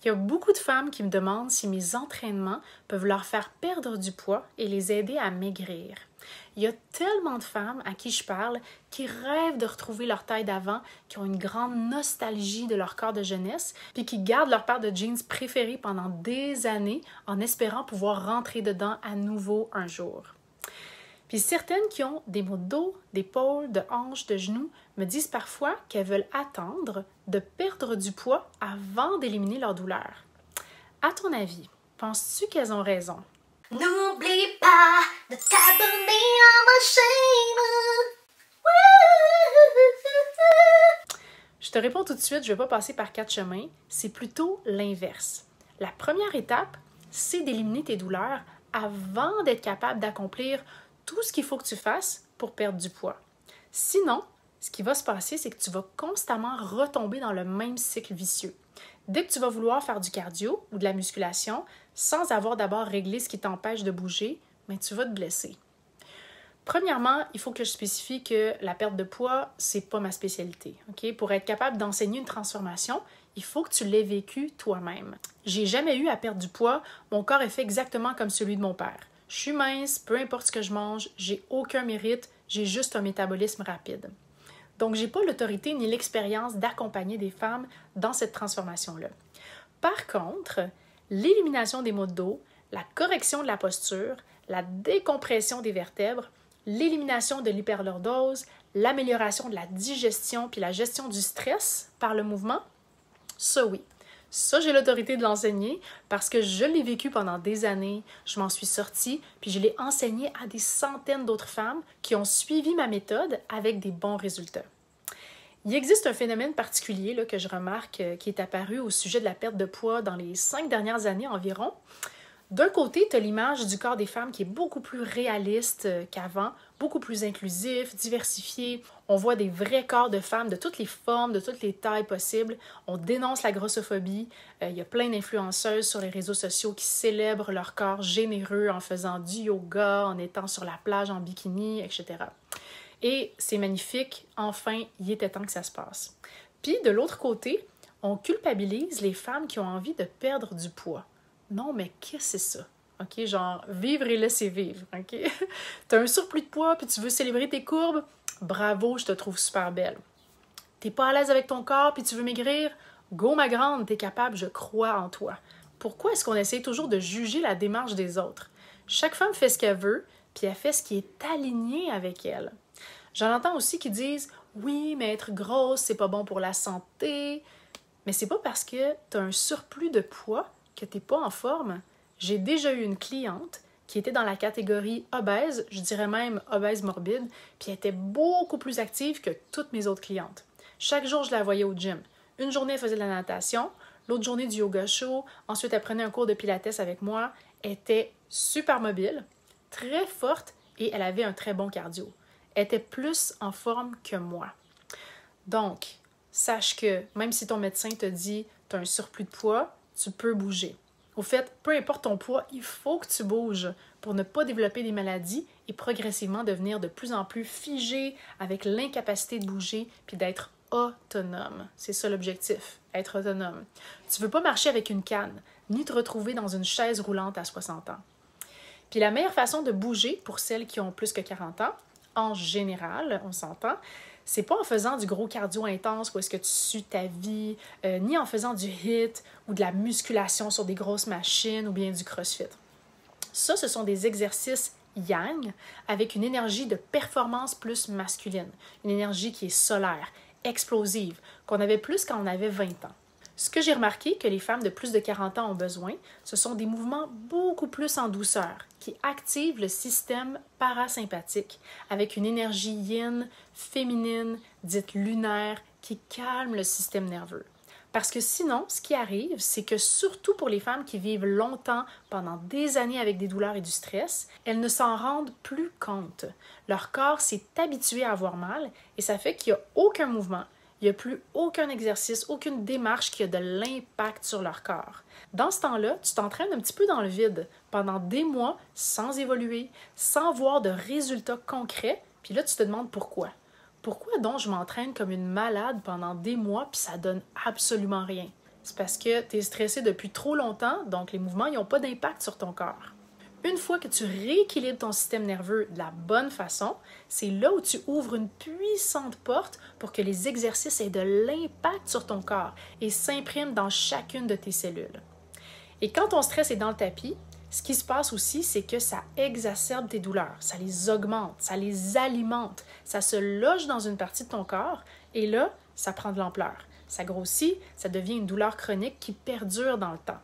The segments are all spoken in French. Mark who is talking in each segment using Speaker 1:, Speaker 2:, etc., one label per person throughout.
Speaker 1: Il y a beaucoup de femmes qui me demandent si mes entraînements peuvent leur faire perdre du poids et les aider à maigrir. Il y a tellement de femmes à qui je parle qui rêvent de retrouver leur taille d'avant, qui ont une grande nostalgie de leur corps de jeunesse, puis qui gardent leur paire de jeans préférée pendant des années en espérant pouvoir rentrer dedans à nouveau un jour. Puis certaines qui ont des maux de dos, d'épaule, de hanches, de genoux me disent parfois qu'elles veulent attendre de perdre du poids avant d'éliminer leur douleur. À ton avis, penses-tu qu'elles ont raison?
Speaker 2: N'oublie pas de t'abonner à ma chaîne.
Speaker 1: Je te réponds tout de suite, je ne vais pas passer par 4 chemins, c'est plutôt l'inverse. La première étape, c'est d'éliminer tes douleurs avant d'être capable d'accomplir tout ce qu'il faut que tu fasses pour perdre du poids. Sinon, ce qui va se passer, c'est que tu vas constamment retomber dans le même cycle vicieux. Dès que tu vas vouloir faire du cardio ou de la musculation, sans avoir d'abord réglé ce qui t'empêche de bouger, mais tu vas te blesser. Premièrement, il faut que je spécifie que la perte de poids, c'est pas ma spécialité. Okay? Pour être capable d'enseigner une transformation, il faut que tu l'aies vécu toi-même. J'ai jamais eu à perdre du poids, mon corps est fait exactement comme celui de mon père. Je suis mince, peu importe ce que je mange, j'ai aucun mérite, j'ai juste un métabolisme rapide. Donc, j'ai pas l'autorité ni l'expérience d'accompagner des femmes dans cette transformation-là. Par contre, l'élimination des maux de dos, la correction de la posture, la décompression des vertèbres, l'élimination de l'hyperlordose, l'amélioration de la digestion puis la gestion du stress par le mouvement, ça oui. Ça, j'ai l'autorité de l'enseigner parce que je l'ai vécu pendant des années, je m'en suis sortie, puis je l'ai enseigné à des centaines d'autres femmes qui ont suivi ma méthode avec des bons résultats. Il existe un phénomène particulier là, que je remarque qui est apparu au sujet de la perte de poids dans les 5 dernières années environ. D'un côté, tu as l'image du corps des femmes qui est beaucoup plus réaliste qu'avant, beaucoup plus inclusif, diversifié. On voit des vrais corps de femmes de toutes les formes, de toutes les tailles possibles. On dénonce la grossophobie. Il y a plein d'influenceuses sur les réseaux sociaux qui célèbrent leur corps généreux en faisant du yoga, en étant sur la plage en bikini, etc. Et c'est magnifique. Enfin, il était temps que ça se passe. Puis, de l'autre côté, on culpabilise les femmes qui ont envie de perdre du poids. Non, mais qu'est-ce que c'est ça? OK, genre, vivre et laisser vivre, OK? T'as un surplus de poids puis tu veux célébrer tes courbes? Bravo, je te trouve super belle. T'es pas à l'aise avec ton corps puis tu veux maigrir? Go, ma grande, t'es capable, je crois en toi. Pourquoi est-ce qu'on essaie toujours de juger la démarche des autres? Chaque femme fait ce qu'elle veut puis elle fait ce qui est aligné avec elle. J'en entends aussi qui disent « Oui, mais être grosse, c'est pas bon pour la santé. » Mais c'est pas parce que t'as un surplus de poids que tu n'es pas en forme. J'ai déjà eu une cliente qui était dans la catégorie obèse, je dirais même obèse morbide, puis elle était beaucoup plus active que toutes mes autres clientes. Chaque jour, je la voyais au gym. Une journée, elle faisait de la natation, l'autre journée, du yoga chaud, ensuite, elle prenait un cours de pilates avec moi. Elle était super mobile, très forte et elle avait un très bon cardio. Elle était plus en forme que moi. Donc, sache que même si ton médecin te dit « tu as un surplus de poids », tu peux bouger. Au fait, peu importe ton poids, il faut que tu bouges pour ne pas développer des maladies et progressivement devenir de plus en plus figé avec l'incapacité de bouger puis d'être autonome. C'est ça l'objectif, être autonome. Tu ne veux pas marcher avec une canne, ni te retrouver dans une chaise roulante à 60 ans. Puis la meilleure façon de bouger pour celles qui ont plus que 40 ans, en général, on s'entend, c'est pas en faisant du gros cardio intense où est-ce que tu sues ta vie, ni en faisant du HIIT ou de la musculation sur des grosses machines ou bien du CrossFit. Ça, ce sont des exercices yang avec une énergie de performance plus masculine, une énergie qui est solaire, explosive, qu'on avait plus quand on avait 20 ans. Ce que j'ai remarqué que les femmes de plus de 40 ans ont besoin, ce sont des mouvements beaucoup plus en douceur, qui activent le système parasympathique avec une énergie yin, féminine, dite lunaire, qui calme le système nerveux. Parce que sinon, ce qui arrive, c'est que surtout pour les femmes qui vivent longtemps, pendant des années avec des douleurs et du stress, elles ne s'en rendent plus compte. Leur corps s'est habitué à avoir mal et ça fait qu'il n'y a aucun mouvement. Il n'y a plus aucun exercice, aucune démarche qui a de l'impact sur leur corps. Dans ce temps-là, tu t'entraînes un petit peu dans le vide pendant des mois sans évoluer, sans voir de résultats concrets, puis là, tu te demandes pourquoi. Pourquoi donc je m'entraîne comme une malade pendant des mois puis ça donne absolument rien? C'est parce que tu es stressé depuis trop longtemps, donc les mouvements n'ont pas d'impact sur ton corps. Une fois que tu rééquilibres ton système nerveux de la bonne façon, c'est là où tu ouvres une puissante porte pour que les exercices aient de l'impact sur ton corps et s'impriment dans chacune de tes cellules. Et quand ton stress est dans le tapis, ce qui se passe aussi, c'est que ça exacerbe tes douleurs, ça les augmente, ça les alimente, ça se loge dans une partie de ton corps et là, ça prend de l'ampleur. Ça grossit, ça devient une douleur chronique qui perdure dans le temps.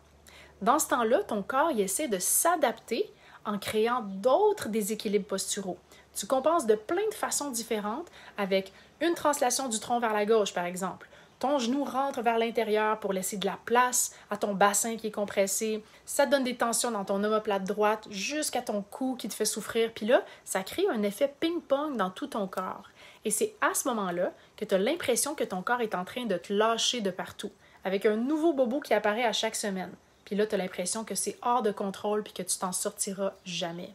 Speaker 1: Dans ce temps-là, ton corps il essaie de s'adapter en créant d'autres déséquilibres posturaux. Tu compenses de plein de façons différentes avec une translation du tronc vers la gauche, par exemple. Ton genou rentre vers l'intérieur pour laisser de la place à ton bassin qui est compressé. Ça donne des tensions dans ton omoplate droite jusqu'à ton cou qui te fait souffrir. Puis là, ça crée un effet ping-pong dans tout ton corps. Et c'est à ce moment-là que tu as l'impression que ton corps est en train de te lâcher de partout, avec un nouveau bobo qui apparaît à chaque semaine. Puis là, tu as l'impression que c'est hors de contrôle puis que tu t'en sortiras jamais.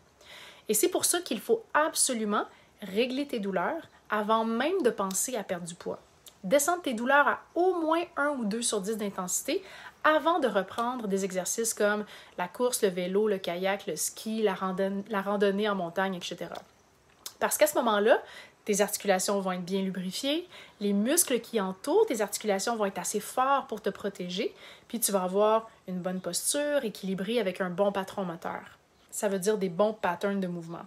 Speaker 1: Et c'est pour ça qu'il faut absolument régler tes douleurs avant même de penser à perdre du poids. Descendre tes douleurs à au moins 1 ou 2 sur 10 d'intensité avant de reprendre des exercices comme la course, le vélo, le kayak, le ski, la randonnée en montagne, etc. Parce qu'à ce moment-là, tes articulations vont être bien lubrifiées, les muscles qui entourent tes articulations vont être assez forts pour te protéger, puis tu vas avoir une bonne posture équilibrée avec un bon patron moteur. Ça veut dire des bons patterns de mouvement.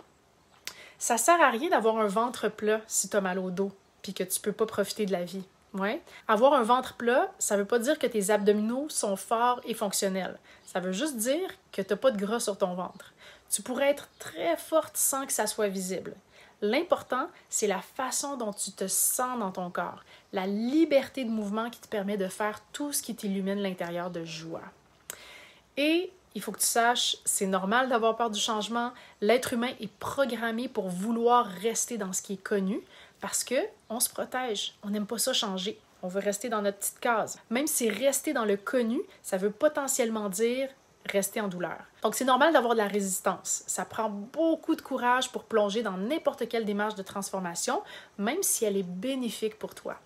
Speaker 1: Ça ne sert à rien d'avoir un ventre plat si tu as mal au dos, puis que tu ne peux pas profiter de la vie. Ouais. Avoir un ventre plat, ça ne veut pas dire que tes abdominaux sont forts et fonctionnels. Ça veut juste dire que tu n'as pas de gras sur ton ventre. Tu pourrais être très forte sans que ça soit visible. L'important, c'est la façon dont tu te sens dans ton corps, la liberté de mouvement qui te permet de faire tout ce qui t'illumine l'intérieur de joie. Et il faut que tu saches, c'est normal d'avoir peur du changement. L'être humain est programmé pour vouloir rester dans ce qui est connu parce qu'on se protège, on n'aime pas ça changer. On veut rester dans notre petite case. Même si rester dans le connu, ça veut potentiellement dire rester en douleur. Donc, c'est normal d'avoir de la résistance. Ça prend beaucoup de courage pour plonger dans n'importe quelle démarche de transformation, même si elle est bénéfique pour toi.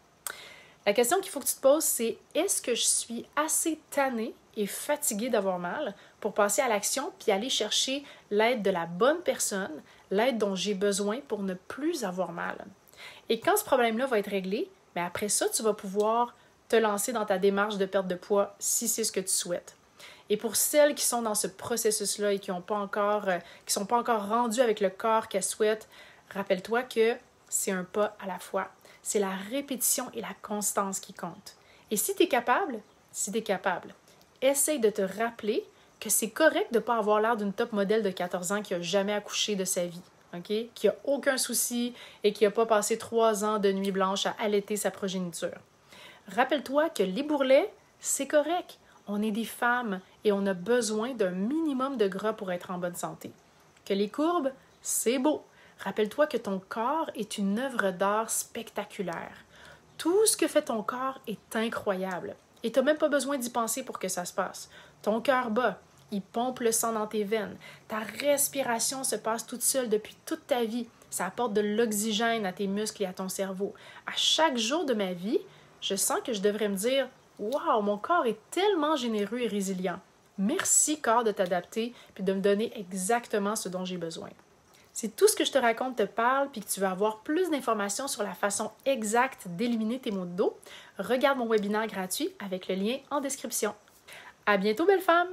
Speaker 1: La question qu'il faut que tu te poses, c'est est-ce que je suis assez tannée et fatiguée d'avoir mal pour passer à l'action puis aller chercher l'aide de la bonne personne, l'aide dont j'ai besoin pour ne plus avoir mal. Et quand ce problème-là va être réglé, bien après ça, tu vas pouvoir te lancer dans ta démarche de perte de poids si c'est ce que tu souhaites. Et pour celles qui sont dans ce processus-là et qui ne sont pas encore rendues avec le corps qu'elles souhaitent, rappelle-toi que c'est un pas à la fois. C'est la répétition et la constance qui comptent. Et si tu es capable, essaye de te rappeler que c'est correct de ne pas avoir l'air d'une top modèle de 14 ans qui n'a jamais accouché de sa vie, okay? Qui n'a aucun souci et qui n'a pas passé 3 ans de nuit blanche à allaiter sa progéniture. Rappelle-toi que les bourrelets, c'est correct. On est des femmes et on a besoin d'un minimum de gras pour être en bonne santé. Que les courbes, c'est beau. Rappelle-toi que ton corps est une œuvre d'art spectaculaire. Tout ce que fait ton corps est incroyable. Et tu n'as même pas besoin d'y penser pour que ça se passe. Ton cœur bat, il pompe le sang dans tes veines. Ta respiration se passe toute seule depuis toute ta vie. Ça apporte de l'oxygène à tes muscles et à ton cerveau. À chaque jour de ma vie, je sens que je devrais me dire « Wow, mon corps est tellement généreux et résilient. Merci, corps, de t'adapter puis de me donner exactement ce dont j'ai besoin. » Si tout ce que je te raconte te parle puis que tu veux avoir plus d'informations sur la façon exacte d'éliminer tes maux de dos, regarde mon webinaire gratuit avec le lien en description. À bientôt, belle femme!